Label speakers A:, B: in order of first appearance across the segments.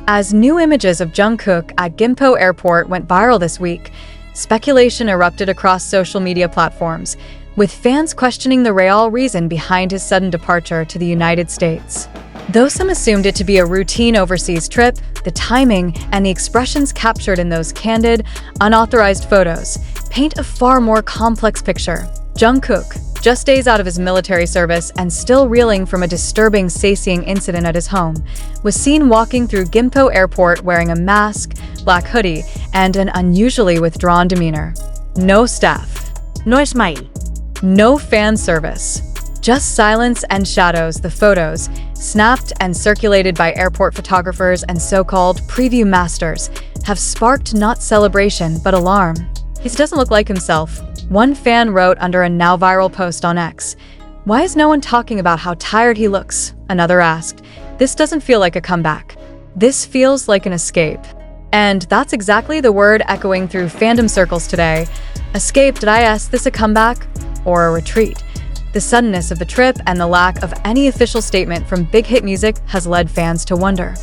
A: As new images of Jungkook at Gimpo Airport went viral this week, speculation erupted across social media platforms, with fans questioning the real reason behind his sudden departure to the United States. Though some assumed it to be a routine overseas trip, the timing and the expressions captured in those candid, unauthorized photos paint a far more complex picture. Jungkook, just days out of his military service and still reeling from a disturbing Sasaeng incident at his home, was seen walking through Gimpo Airport wearing a mask, black hoodie, and an unusually withdrawn demeanor. No staff.
B: No smile.
A: No fan service. Just silence and shadows. The photos, snapped and circulated by airport photographers and so-called preview masters, have sparked not celebration but alarm. He doesn't look like himself. One fan wrote under a now viral post on X, "Why is no one talking about how tired he looks?" Another asked, "This doesn't feel like a comeback. This feels like an escape." And that's exactly the word echoing through fandom circles today. Escape, did I ask this a comeback? Or a retreat? The suddenness of the trip and the lack of any official statement from Big Hit Music has led fans to wonder,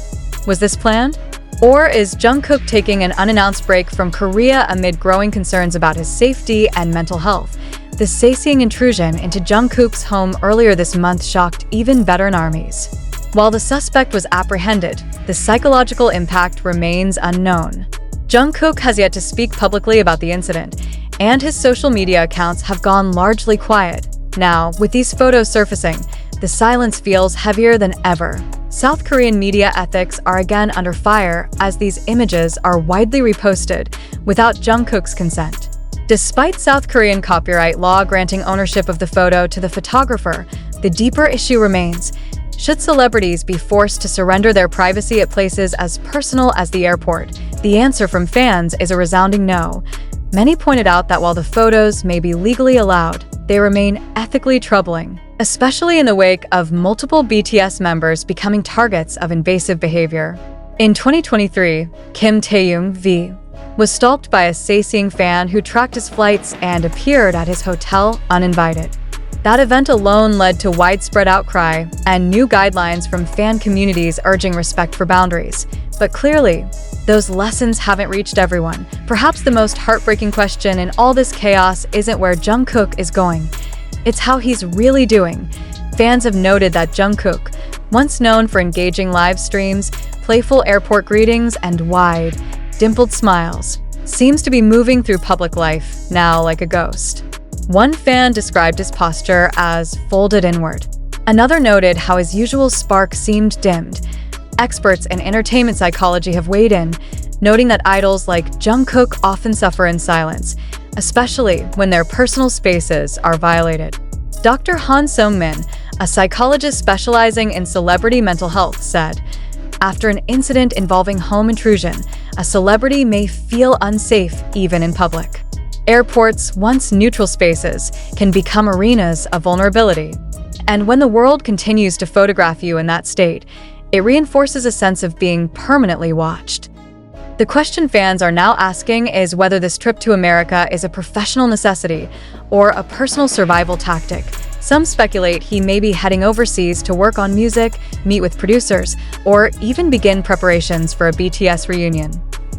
A: was this planned? Or is Jungkook taking an unannounced break from Korea amid growing concerns about his safety and mental health? The Sasaeng intrusion into Jungkook's home earlier this month shocked even veteran armies. While the suspect was apprehended, the psychological impact remains unknown. Jungkook has yet to speak publicly about the incident, and his social media accounts have gone largely quiet. Now, with these photos surfacing, the silence feels heavier than ever. South Korean media ethics are again under fire as these images are widely reposted without Jungkook's consent. Despite South Korean copyright law granting ownership of the photo to the photographer, the deeper issue remains. Should celebrities be forced to surrender their privacy at places as personal as the airport? The answer from fans is a resounding no. Many pointed out that while the photos may be legally allowed, they remain ethically troubling, especially in the wake of multiple BTS members becoming targets of invasive behavior. In 2023, Kim Taehyung V was stalked by a Sasaeng fan who tracked his flights and appeared at his hotel uninvited. That event alone led to widespread outcry and new guidelines from fan communities urging respect for boundaries. But clearly, those lessons haven't reached everyone. Perhaps the most heartbreaking question in all this chaos isn't where Jungkook is going. It's how he's really doing. Fans have noted that Jungkook, once known for engaging live streams, playful airport greetings, and wide, dimpled smiles, seems to be moving through public life now like a ghost. One fan described his posture as folded inward. Another noted how his usual spark seemed dimmed. Experts in entertainment psychology have weighed in, noting that idols like Jungkook often suffer in silence, especially when their personal spaces are violated. Dr. Han Song-min, a psychologist specializing in celebrity mental health, said, "After an incident involving home intrusion, a celebrity may feel unsafe even in public. Airports, once neutral spaces, can become arenas of vulnerability. And when the world continues to photograph you in that state, it reinforces a sense of being permanently watched." The question fans are now asking is whether this trip to America is a professional necessity or a personal survival tactic. Some speculate he may be heading overseas to work on music, meet with producers, or even begin preparations for a BTS reunion.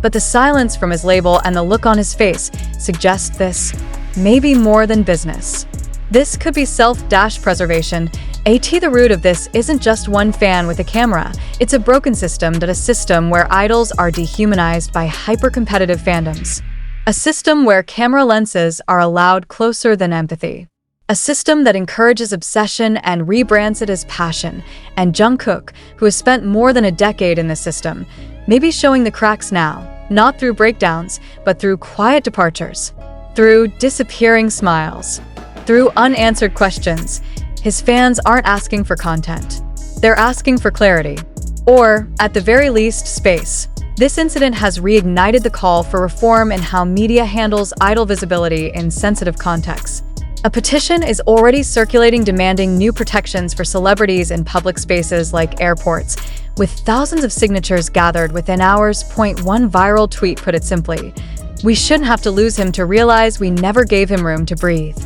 A: But the silence from his label and the look on his face suggest this may be more than business. This could be self-preservation. The root of this isn't just one fan with a camera. It's a broken system where idols are dehumanized by hyper-competitive fandoms. A system where camera lenses are allowed closer than empathy. A system that encourages obsession and rebrands it as passion. And Jungkook, who has spent more than a decade in this system, may be showing the cracks now, not through breakdowns, but through quiet departures, through disappearing smiles, through unanswered questions. His fans aren't asking for content. They're asking for clarity. Or, at the very least, space. This incident has reignited the call for reform in how media handles idol visibility in sensitive contexts. A petition is already circulating demanding new protections for celebrities in public spaces like airports, with thousands of signatures gathered within hours. One viral tweet put it simply, "We shouldn't have to lose him to realize we never gave him room to breathe."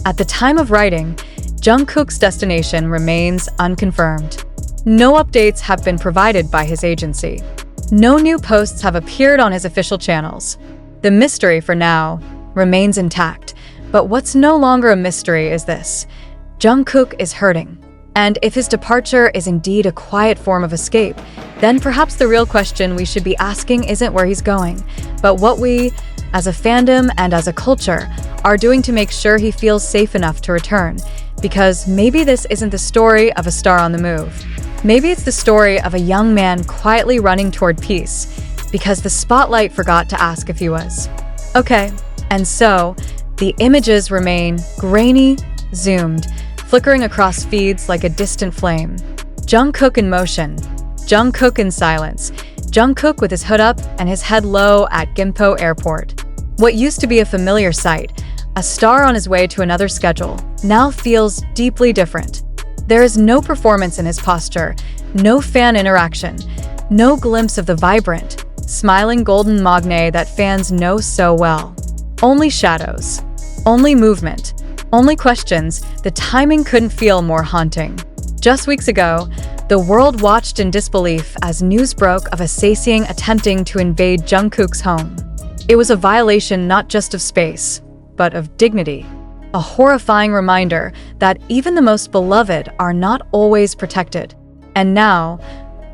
A: At the time of writing, Jungkook's destination remains unconfirmed. No updates have been provided by his agency. No new posts have appeared on his official channels. The mystery, for now, remains intact. But what's no longer a mystery is this: Jungkook is hurting. And if his departure is indeed a quiet form of escape, then perhaps the real question we should be asking isn't where he's going, but what we, as a fandom and as a culture, are doing to make sure he feels safe enough to return. Because maybe this isn't the story of a star on the move. Maybe it's the story of a young man quietly running toward peace, because the spotlight forgot to ask if he was. Okay, and so, the images remain grainy, zoomed, flickering across feeds like a distant flame. Jungkook in motion, Jungkook in silence, Jungkook with his hood up and his head low at Gimpo Airport. What used to be a familiar sight, a star on his way to another schedule, now feels deeply different. There is no performance in his posture, no fan interaction, no glimpse of the vibrant, smiling golden magne that fans know so well. Only shadows, only movement, only questions. The timing couldn't feel more haunting. Just weeks ago, the world watched in disbelief as news broke of a Sasaeng attempting to invade Jungkook's home. It was a violation not just of space, but of dignity. A horrifying reminder that even the most beloved are not always protected. And now,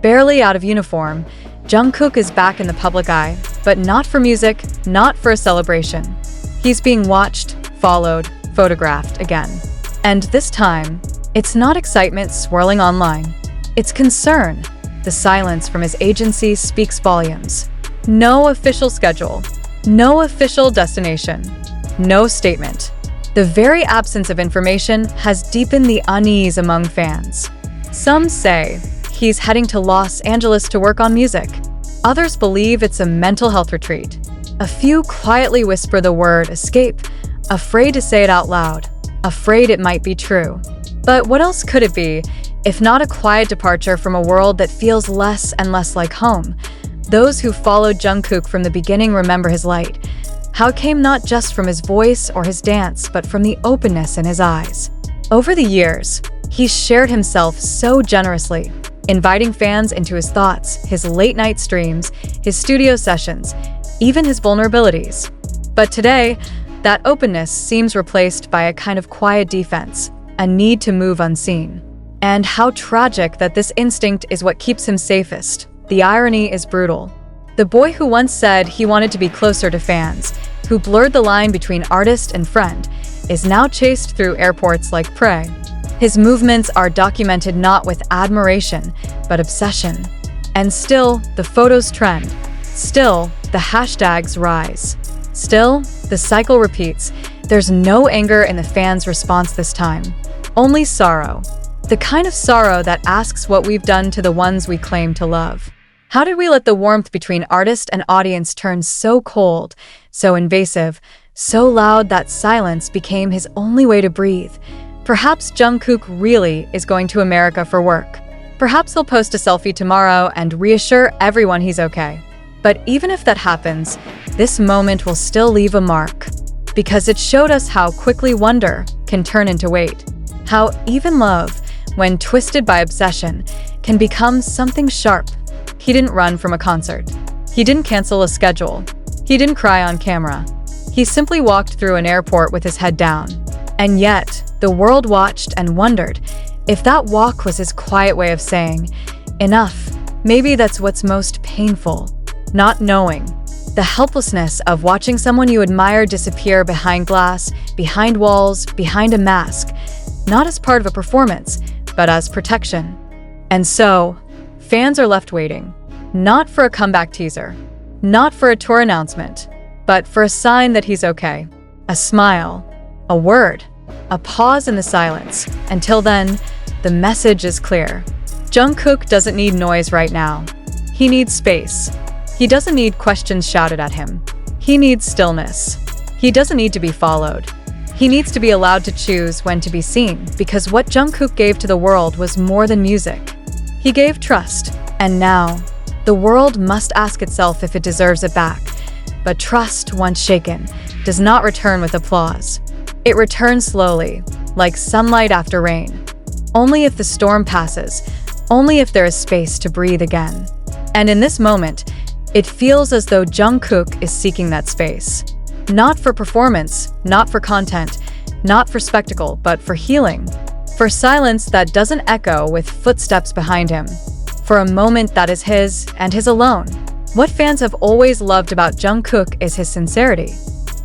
A: barely out of uniform, Jungkook is back in the public eye, but not for music, not for a celebration. He's being watched, followed, photographed again. And this time, it's not excitement swirling online. It's concern. The silence from his agency speaks volumes. No official schedule. No official destination. No statement. The very absence of information has deepened the unease among fans. Some say he's heading to Los Angeles to work on music. Others believe it's a mental health retreat. A few quietly whisper the word escape, afraid to say it out loud, afraid it might be true. But what else could it be, if not a quiet departure from a world that feels less and less like home? Those who followed Jungkook from the beginning remember his light, how it came not just from his voice or his dance, but from the openness in his eyes. Over the years, he's shared himself so generously, inviting fans into his thoughts, his late-night streams, his studio sessions, even his vulnerabilities. But today, that openness seems replaced by a kind of quiet defense, a need to move unseen. And how tragic that this instinct is what keeps him safest. The irony is brutal. The boy who once said he wanted to be closer to fans, who blurred the line between artist and friend, is now chased through airports like prey. His movements are documented not with admiration, but obsession. And still, the photos trend. Still, the hashtags rise. Still, the cycle repeats. There's no anger in the fans' response this time. Only sorrow. The kind of sorrow that asks what we've done to the ones we claim to love. How did we let the warmth between artist and audience turn so cold, so invasive, so loud that silence became his only way to breathe? Perhaps Jungkook really is going to America for work. Perhaps he'll post a selfie tomorrow and reassure everyone he's okay. But even if that happens, this moment will still leave a mark. Because it showed us how quickly wonder can turn into weight. How even love, when twisted by obsession, can become something sharp. He didn't run from a concert. He didn't cancel a schedule. He didn't cry on camera. He simply walked through an airport with his head down. And yet, the world watched and wondered if that walk was his quiet way of saying, enough. Maybe that's what's most painful. Not knowing. The helplessness of watching someone you admire disappear behind glass, behind walls, behind a mask, not as part of a performance, but as protection. And so, fans are left waiting, not for a comeback teaser, not for a tour announcement, but for a sign that he's okay. A smile, a word, a pause in the silence. Until then, the message is clear. Jungkook doesn't need noise right now. He needs space. He doesn't need questions shouted at him. He needs stillness. He doesn't need to be followed. He needs to be allowed to choose when to be seen, because what Jungkook gave to the world was more than music. He gave trust, and now, the world must ask itself if it deserves it back. But trust, once shaken, does not return with applause. It returns slowly, like sunlight after rain. Only if the storm passes, only if there is space to breathe again. And in this moment, it feels as though Jungkook is seeking that space. Not for performance, not for content, not for spectacle, but for healing. For silence that doesn't echo with footsteps behind him. For a moment that is his, and his alone. What fans have always loved about Jungkook is his sincerity.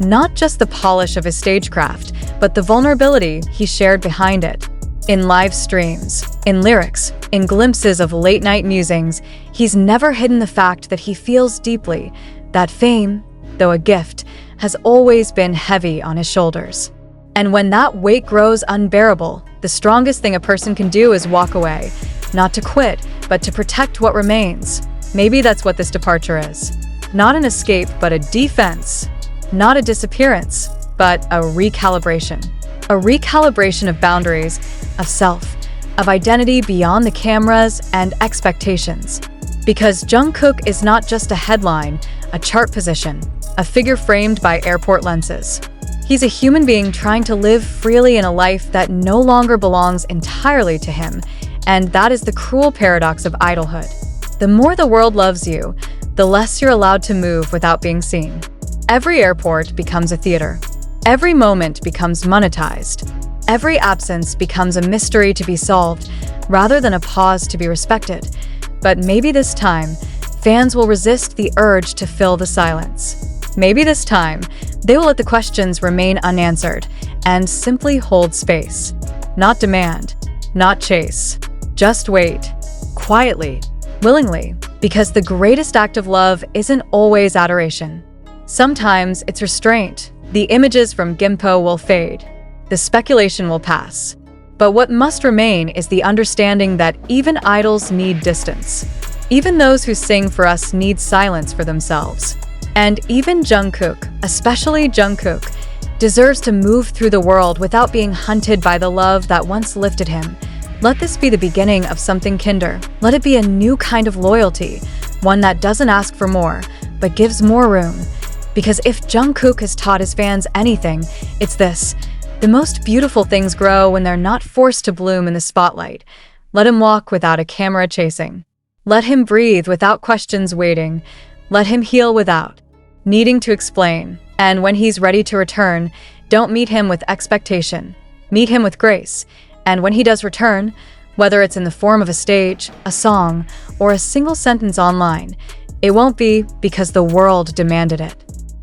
A: Not just the polish of his stagecraft, but the vulnerability he shared behind it. In live streams, in lyrics, in glimpses of late-night musings, he's never hidden the fact that he feels deeply that fame, though a gift, has always been heavy on his shoulders. And when that weight grows unbearable, the strongest thing a person can do is walk away. Not to quit, but to protect what remains. Maybe that's what this departure is. Not an escape, but a defense. Not a disappearance, but a recalibration. A recalibration of boundaries, of self, of identity beyond the cameras and expectations. Because Jungkook is not just a headline, a chart position, a figure framed by airport lenses. He's a human being trying to live freely in a life that no longer belongs entirely to him, and that is the cruel paradox of idolhood. The more the world loves you, the less you're allowed to move without being seen. Every airport becomes a theater. Every moment becomes monetized. Every absence becomes a mystery to be solved, rather than a pause to be respected. But maybe this time, fans will resist the urge to fill the silence. Maybe this time, they will let the questions remain unanswered and simply hold space. Not demand, not chase. Just wait. Quietly. Willingly. Because the greatest act of love isn't always adoration. Sometimes it's restraint. The images from Gimpo will fade. The speculation will pass. But what must remain is the understanding that even idols need distance. Even those who sing for us need silence for themselves. And even Jungkook, especially Jungkook, deserves to move through the world without being hunted by the love that once lifted him. Let this be the beginning of something kinder. Let it be a new kind of loyalty, one that doesn't ask for more, but gives more room. Because if Jungkook has taught his fans anything, it's this. The most beautiful things grow when they're not forced to bloom in the spotlight. Let him walk without a camera chasing. Let him breathe without questions waiting. Let him heal without needing to explain. And when he's ready to return, don't meet him with expectation. Meet him with grace. And when he does return, whether it's in the form of a stage, a song, or a single sentence online, it won't be because the world demanded it.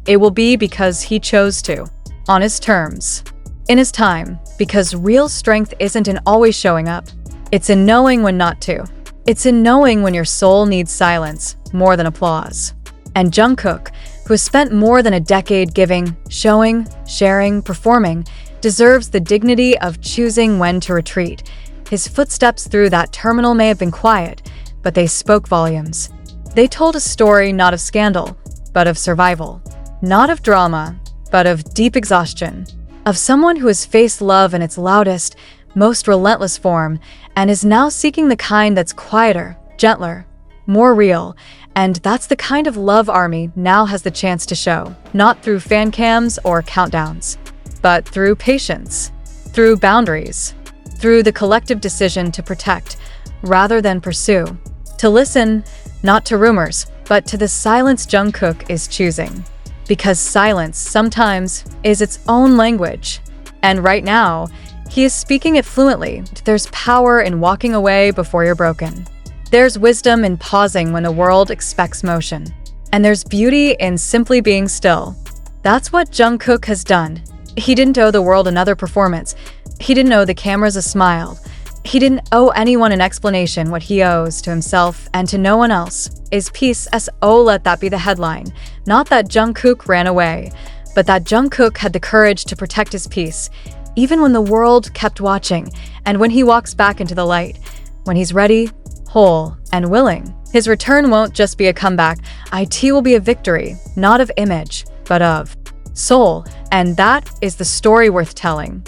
A: It will be because he chose to, on his terms, in his time, because real strength isn't in always showing up. It's in knowing when not to. It's in knowing when your soul needs silence more than applause. And Jungkook, who has spent more than a decade giving, showing, sharing, performing, deserves the dignity of choosing when to retreat. His footsteps through that terminal may have been quiet, but they spoke volumes. They told a story not of scandal, but of survival. Not of drama, but of deep exhaustion. Of someone who has faced love in its loudest, most relentless form, and is now seeking the kind that's quieter, gentler, more real. And that's the kind of love Army now has the chance to show. Not through fan cams or countdowns, but through patience, through boundaries, through the collective decision to protect, rather than pursue. To listen, not to rumors, but to the silence Jungkook is choosing. Because silence sometimes is its own language. And right now, he is speaking it fluently. There's power in walking away before you're broken. There's wisdom in pausing when the world expects motion. And there's beauty in simply being still. That's what Jungkook has done. He didn't owe the world another performance. He didn't owe the cameras a smile. He didn't owe anyone an explanation. What he owes to himself and to no one else is peace. Let that be the headline. Not that Jungkook ran away, but that Jungkook had the courage to protect his peace, even when the world kept watching, and when he walks back into the light, when he's ready, whole, and willing. His return won't just be a comeback. It will be a victory, not of image, but of soul. And that is the story worth telling.